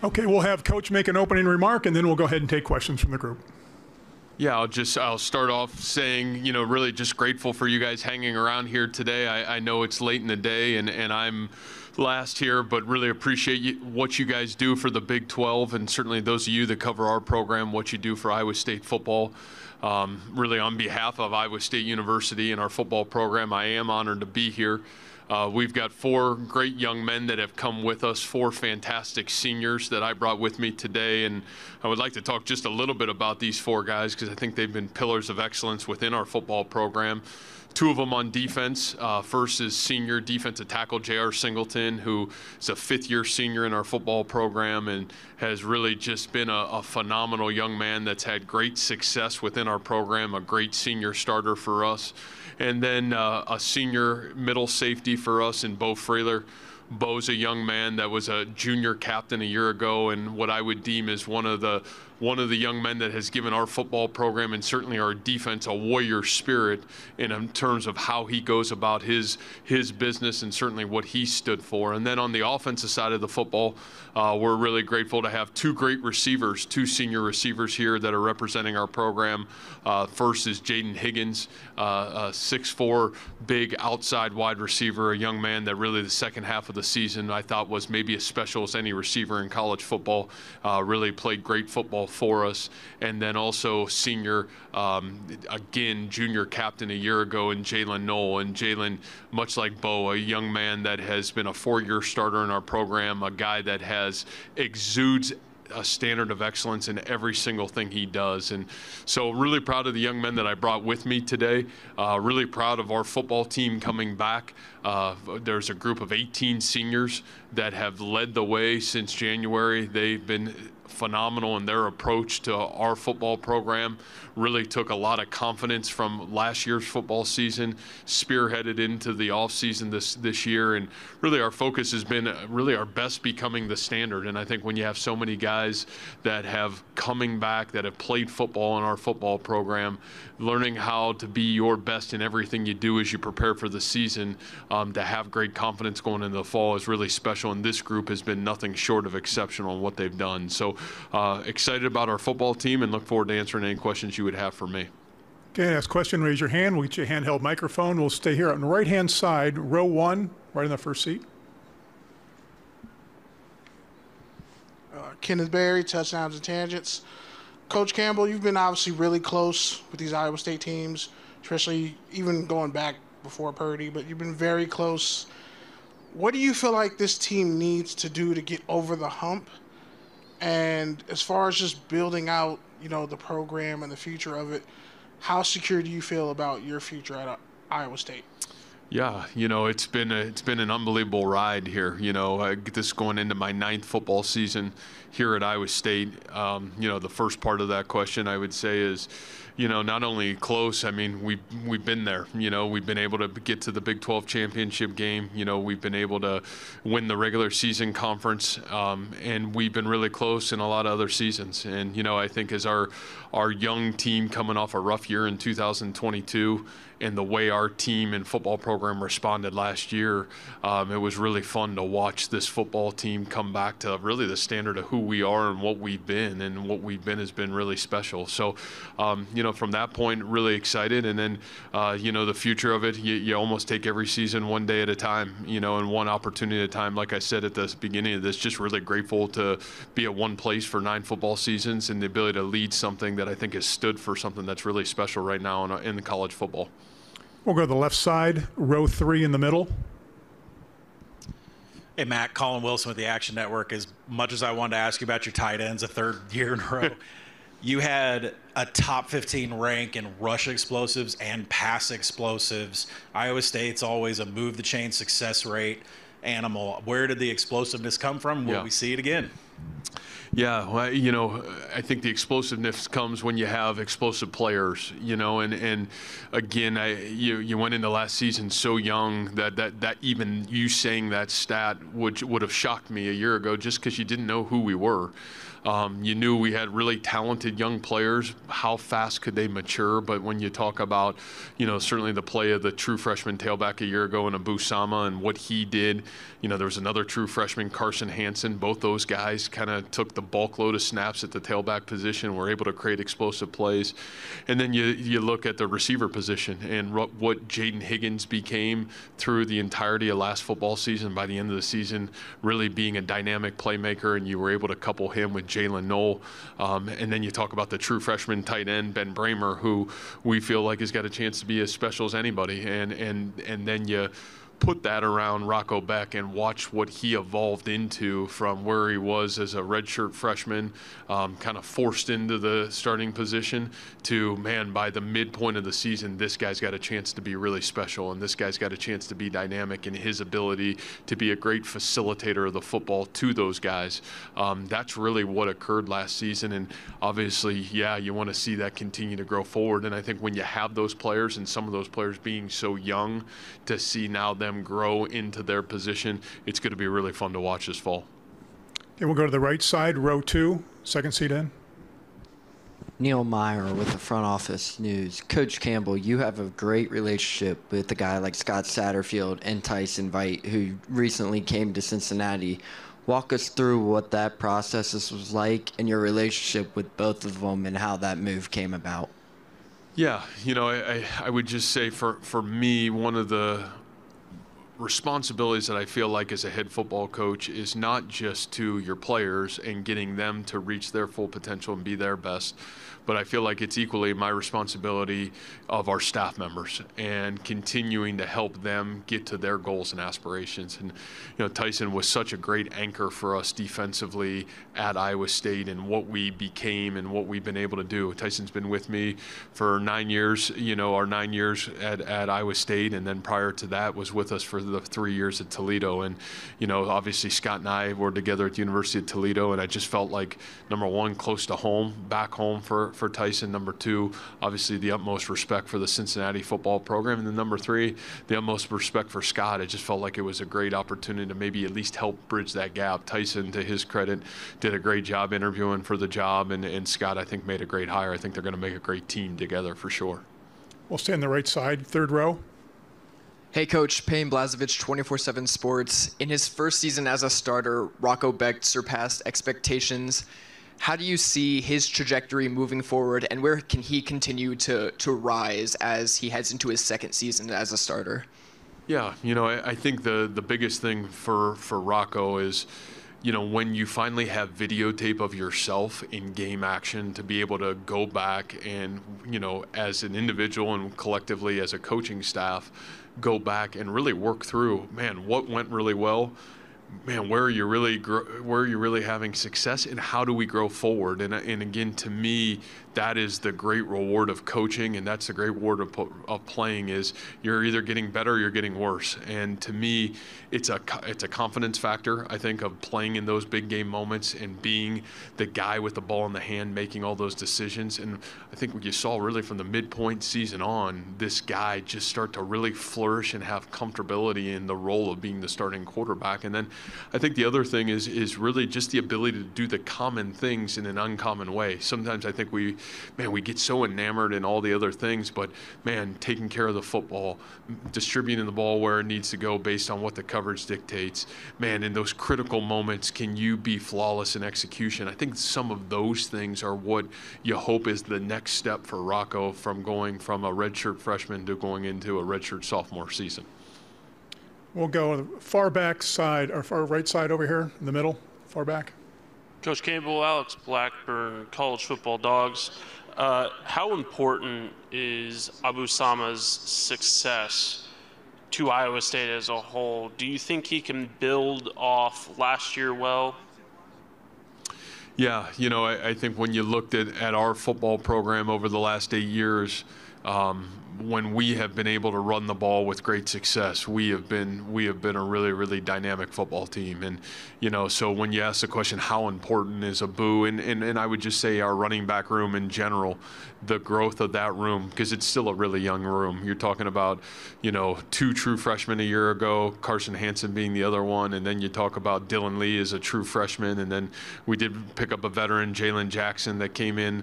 Okay, we'll have Coach make an opening remark, and then we'll go ahead and take questions from the group. Yeah, I'll start off saying, really just grateful for you guys hanging around here today. I know it's late in the day and I'm last here, but really appreciate what you guys do for the Big 12, and certainly those of you that cover our program, what you do for Iowa State football. Really on behalf of Iowa State University and our football program, I am honored to be here. We've got 4 great young men that have come with us, 4 fantastic seniors that I brought with me today, and I would like to talk just a little bit about these 4 guys because I think they've been pillars of excellence within our football program. 2 of them on defense. First is senior defensive tackle J.R. Singleton, who is a 5th-year senior in our football program and has really just been a phenomenal young man that's had great success within our program, a great senior starter for us. And then a senior middle safety for us in Bo Frailer. Bo's a young man that was a junior captain a year ago, and what I would deem is one of the young men that has given our football program and certainly our defense a warrior spirit in terms of how he goes about his business and certainly what he stood for. And then on the offensive side of the football, we're really grateful to have 2 great receivers, 2 senior receivers here that are representing our program. First is Jaden Higgins, a 6'4", big outside wide receiver, a young man that really the second half of the season I thought was maybe as special as any receiver in college football, really played great football for us. And then also senior, again, junior captain a year ago in Jalen Knoll. And Jalen, much like Bo, a young man that has been a 4-year starter in our program, a guy that exudes a standard of excellence in every single thing he does. And so really proud of the young men that I brought with me today. Really proud of our football team coming back. There's a group of 18 seniors that have led the way since January. They've been phenomenal in their approach to our football program. Really took a lot of confidence from last year's football season, spearheaded into the offseason this year, and really our focus has been really our best becoming the standard. And I think when you have so many guys that have coming back, that have played football in our football program, learning how to be your best in everything you do as you prepare for the season, to have great confidence going into the fall is really special, and this group has been nothing short of exceptional in what they've done. So excited about our football team and look forward to answering any questions you would have for me. Okay, ask question, raise your hand. We'll get you a handheld microphone. We'll stay here on the right-hand side, row 1, right in the first seat. Kenneth Berry, Touchdowns and Tangents. Coach Campbell, you've been obviously really close with these Iowa State teams, especially even going back before Purdy, but you've been very close. What do you feel like this team needs to do to get over the hump? And as far as just building out, the program and the future of it, how secure do you feel about your future at Iowa State? Yeah, it's been an unbelievable ride here. This is going into my 9th football season here at Iowa State. The first part of that question I would say is, not only close, I mean, we've been there. We've been able to get to the Big 12 championship game. We've been able to win the regular season conference, and we've been really close in a lot of other seasons. And, I think as our young team coming off a rough year in 2022, and the way our team and football program responded last year, it was really fun to watch this football team come back to really the standard of who we are and what we've been. And what we've been has been really special. So, from that point, really excited. And then, the future of it, you almost take every season one day at a time, and one opportunity at a time. Like I said at the beginning of this, just really grateful to be at one place for 9 football seasons and the ability to lead something that I think has stood for something that's really special right now in the college football. We'll go to the left side, row 3 in the middle. Hey, Matt, Colin Wilson with the Action Network. As much as I wanted to ask you about your tight ends a 3rd year in a row, you had a top 15 rank in rush explosives and pass explosives. Iowa State's always a move the chain success rate animal. Where did the explosiveness come from? Will we see it again? Yeah, well, I think the explosiveness comes when you have explosive players, and again, you went into last season so young that even you saying that stat would have shocked me a year ago just because you didn't know who we were. You knew we had really talented young players. How fast could they mature? But when you talk about, certainly the play of the true freshman tailback a year ago in Abu Sama and what he did, there was another true freshman, Carson Hansen. Both those guys kind of took the bulk load of snaps at the tailback position, were able to create explosive plays. And then you look at the receiver position and what Jaden Higgins became through the entirety of last football season. By the end of the season, really being a dynamic playmaker, and you were able to couple him with Jalen Knoll. And then you talk about the true freshman tight end, Ben Bramer, who we feel like has got a chance to be as special as anybody. And then you put that around Rocco Beck and watch what he evolved into from where he was as a redshirt freshman, kind of forced into the starting position, to, man, by the midpoint of the season, this guy's got a chance to be really special, and this guy's got a chance to be dynamic in his ability to be a great facilitator of the football to those guys. That's really what occurred last season, and obviously, yeah, you want to see that continue to grow forward. And I think when you have those players, and some of those players being so young, to see now them grow into their position, it's going to be really fun to watch this fall. Okay, we'll go to the right side, row 2, second seat in. Neil Meyer with the Front Office News. Coach Campbell, you have a great relationship with a guy like Scott Satterfield and Tyson Veit, who recently came to Cincinnati. Walk us through what that process was like and your relationship with both of them and how that move came about. Yeah, I would just say for me, one of the responsibilities that I feel like as a head football coach is not just to your players and getting them to reach their full potential and be their best, but I feel like it's equally my responsibility of our staff members and continuing to help them get to their goals and aspirations. And, Tyson was such a great anchor for us defensively at Iowa State and what we became and what we've been able to do. Tyson's been with me for 9 years, our 9 years at Iowa State, and then prior to that was with us for the 3 years at Toledo. And, obviously Scott and I were together at the University of Toledo, and I just felt like, number one, close to home, back home for Tyson. Number two, obviously the utmost respect for the Cincinnati football program. And then number three, the utmost respect for Scott. I just felt like it was a great opportunity to maybe at least help bridge that gap. Tyson, to his credit, did a great job interviewing for the job, and Scott, I think, made a great hire. I think they're going to make a great team together for sure. We'll stay on the right side, third row. Hey, Coach. Payne Blazevich, 24/7 Sports. In his first season as a starter, Rocco Beck surpassed expectations. How do you see his trajectory moving forward, and where can he continue to rise as he heads into his second season as a starter? Yeah, I think the biggest thing for Rocco is, when you finally have videotape of yourself in game action, to be able to go back and, as an individual and collectively as a coaching staff, go back and really work through, man, what went really well, man, where are you really having success, and how do we grow forward? And again, to me, that is the great reward of coaching, and that's the great reward of playing, is you're either getting better or you're getting worse. And to me, it's a confidence factor, I think, of playing in those big game moments and being the guy with the ball in the hand, making all those decisions. And I think what you saw really from the midpoint season on, this guy just start to really flourish and have comfortability in the role of being the starting quarterback. And then I think the other thing is really just the ability to do the common things in an uncommon way. Sometimes I think we get so enamored in all the other things, but man, taking care of the football, distributing the ball where it needs to go based on what the coverage dictates, man, in those critical moments, can you be flawless in execution? I think some of those things are what you hope is the next step for Rocco, from going from a redshirt freshman to going into a redshirt sophomore season. We'll go far back side, or far right side over here, in the middle, far back. Coach Campbell, Alex Blackburn, College Football Dogs. How important is Abu Sama's success to Iowa State as a whole? Do you think he can build off last year well? Yeah, I think when you looked at our football program over the last 8 years, when we have been able to run the ball with great success, we have been a really, really dynamic football team. And, so when you ask the question, how important is Abu, and I would just say our running back room in general, the growth of that room, because it's still a really young room. You're talking about, 2 true freshmen a year ago, Carson Hansen being the other one, and then you talk about Dylan Lee as a true freshman, and then we did pick up a veteran, Jalen Jackson, that came in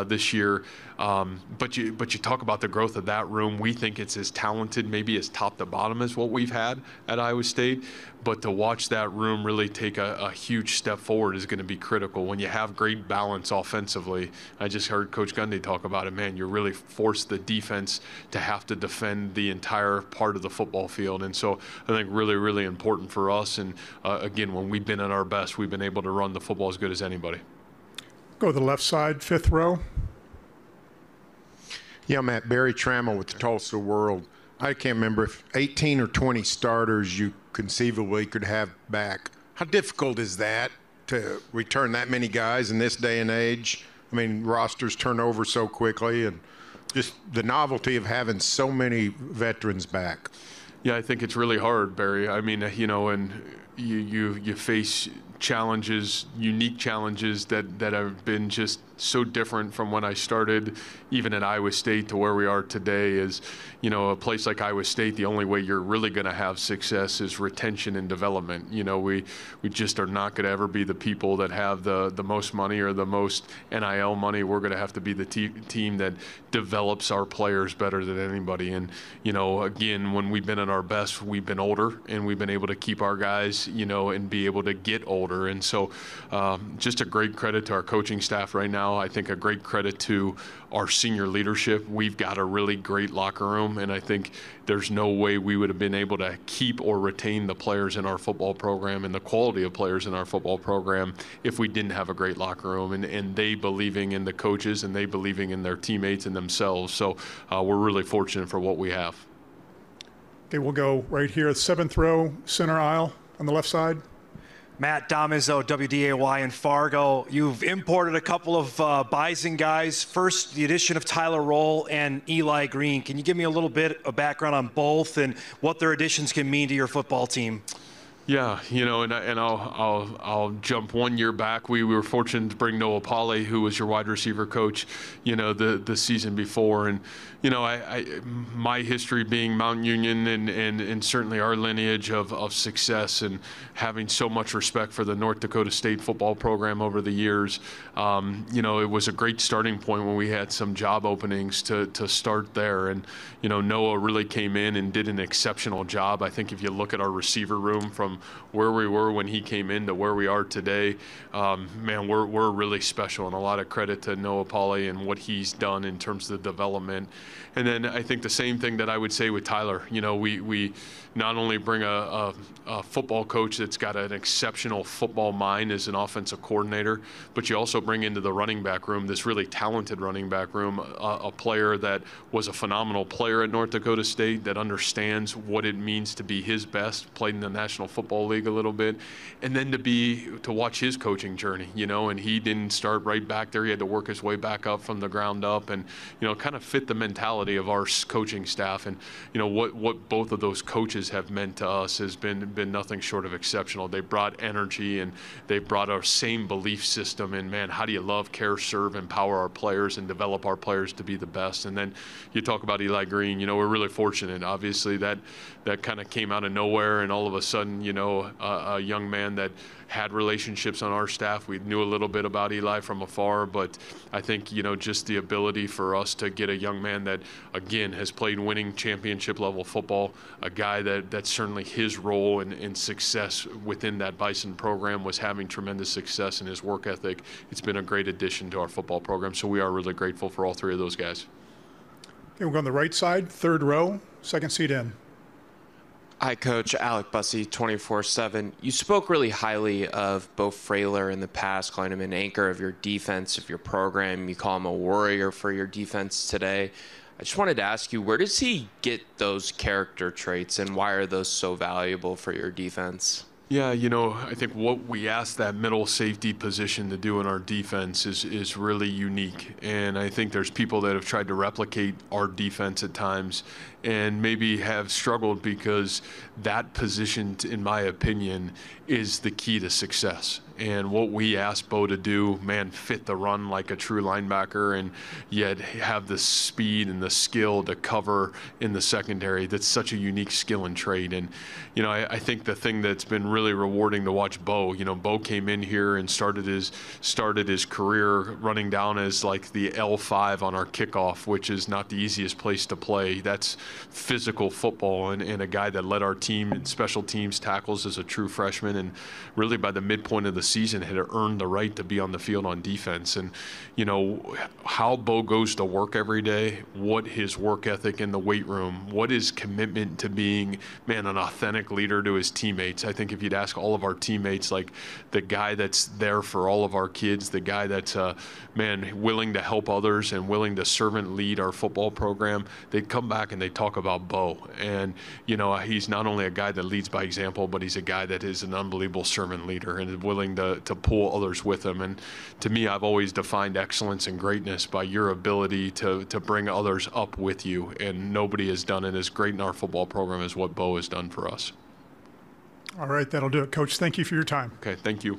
this year. But you talk about the growth of that room. We think it's as talented, maybe as top to bottom as what we've had at Iowa State. But to watch that room really take a huge step forward is going to be critical. When you have great balance offensively, I just heard Coach Gundy talk about it, man, you really force the defense to have to defend the entire part of the football field. And so I think really, really important for us. And again, when we've been at our best, we've been able to run the football as good as anybody. Go to the left side, 5th row. Yeah, Matt, Barry Trammell with the Tulsa World. I can't remember if 18 or 20 starters you conceivably could have back. How difficult is that to return that many guys in this day and age? I mean, rosters turn over so quickly, and just the novelty of having so many veterans back. Yeah, I think it's really hard, Barry. I mean, and you face challenges, unique challenges that have been just so different from when I started, even at Iowa State, to where we are today. Is, a place like Iowa State, the only way you're really going to have success is retention and development. We just are not going to ever be the people that have the most money or the most NIL money. We're going to have to be the team that develops our players better than anybody. And, again, when we've been at our best, we've been older, and we've been able to keep our guys, and be able to get older. And so just a great credit to our coaching staff right now. I think a great credit to our senior leadership. We've got a really great locker room, and I think there's no way we would have been able to keep or retain the players in our football program and the quality of players in our football program if we didn't have a great locker room and they believing in the coaches and they believing in their teammates and themselves. So we're really fortunate for what we have. Okay, we'll go right here, 7th row, center aisle on the left side. Matt Domizzo, WDAY in Fargo. You've imported a couple of Bison guys. First, the addition of Tyler Roll and Eli Green. Can you give me a little bit of background on both and what their additions can mean to your football team? Yeah, and I'll jump 1 year back. We were fortunate to bring Noah Polley, who was your wide receiver coach, the season before. And, my history being Mount Union and certainly our lineage of success and having so much respect for the North Dakota State football program over the years, it was a great starting point when we had some job openings to start there. And, Noah really came in and did an exceptional job. I think if you look at our receiver room from where we were when he came in to where we are today, man, we're really special, and a lot of credit to Noah Polley and what he's done in terms of the development. And then I think the same thing that I would say with Tyler. We not only bring a football coach that's got an exceptional football mind as an offensive coordinator, but you also bring into the running back room this really talented running back room, a player that was a phenomenal player at North Dakota State that understands what it means to be his best, played in the National Football League a little bit, and then to watch his coaching journey, and he didn't start right back there. He had to work his way back up from the ground up and, kind of fit the mentality of our coaching staff. And, what both of those coaches have meant to us has been nothing short of exceptional. They brought energy and they brought our same belief system. And man, how do you love, care, serve, empower our players and develop our players to be the best? And then you talk about Eli Green. We're really fortunate. Obviously, that kind of came out of nowhere, and all of a sudden, a young man that had relationships on our staff. We knew a little bit about Eli from afar, but I think, just the ability for us to get a young man that, again, has played winning championship level football, a guy that's certainly his role in success within that Bison program was having tremendous success in his work ethic. It's been a great addition to our football program, so we are really grateful for all 3 of those guys. Okay, we'll go on the right side, 3rd row, 2nd seat in. Hi, Coach. Alec Bussey, 24/7. You spoke really highly of Bo Frailer in the past, calling him an anchor of your defense, of your program. You call him a warrior for your defense today. I just wanted to ask you, where does he get those character traits, and why are those so valuable for your defense? Yeah, I think what we asked that middle safety position to do in our defense is really unique. And I think there's people that have tried to replicate our defense at times and maybe have struggled because that position, in my opinion, is the key to success. And what we asked Bo to do, man, fit the run like a true linebacker and yet have the speed and the skill to cover in the secondary. That's such a unique skill and trait. And, I think the thing that's been really rewarding to watch Bo, Bo came in here and started his career running down as like the L5 on our kickoff, which is not the easiest place to play. That's physical football, and a guy that led our team in special teams tackles as a true freshman, and really by the midpoint of the season had earned the right to be on the field on defense. And how Bo goes to work every day, what his work ethic in the weight room, what his commitment to being, man, an authentic leader to his teammates. I think if you'd ask all of our teammates, like the guy that's there for all of our kids, the guy that's willing to help others and willing to servant lead our football program, they'd come back and they talk about Bo. And he's not only a guy that leads by example, but he's a guy that is an unbelievable servant leader and is willing to pull others with him. And to me, I've always defined excellence and greatness by your ability to bring others up with you, and nobody has done it as great in our football program as what Bo has done for us. All right, that'll do it. Coach, thank you for your time. Okay, thank you.